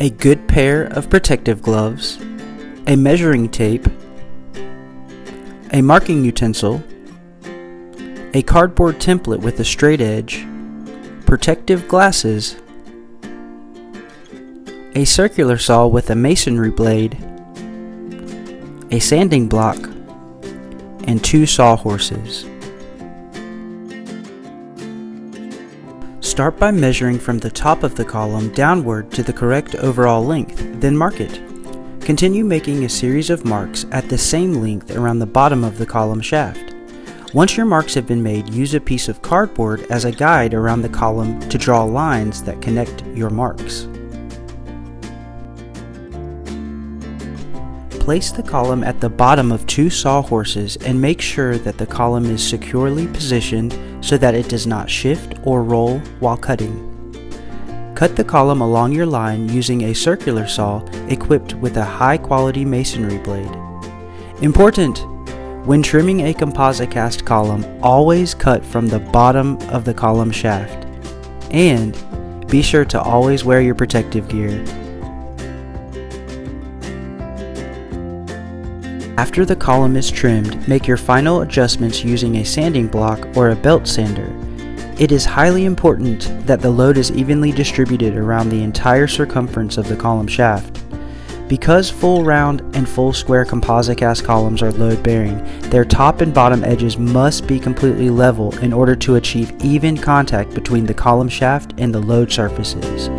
a good pair of protective gloves, a measuring tape, a marking utensil, a cardboard template with a straight edge, protective glasses, a circular saw with a masonry blade, a sanding block, and 2 sawhorses. Start by measuring from the top of the column downward to the correct overall length, then mark it. Continue making a series of marks at the same length around the bottom of the column shaft. Once your marks have been made, use a piece of cardboard as a guide around the column to draw lines that connect your marks. Place the column at the bottom of 2 sawhorses and make sure that the column is securely positioned so that it does not shift or roll while cutting. Cut the column along your line using a circular saw equipped with a high-quality masonry blade. Important! When trimming a ComposiCast column, always cut from the bottom of the column shaft. And be sure to always wear your protective gear. After the column is trimmed, make your final adjustments using a sanding block or a belt sander. It is highly important that the load is evenly distributed around the entire circumference of the column shaft. Because full round and full square ComposiCast columns are load bearing, their top and bottom edges must be completely level in order to achieve even contact between the column shaft and the load surfaces.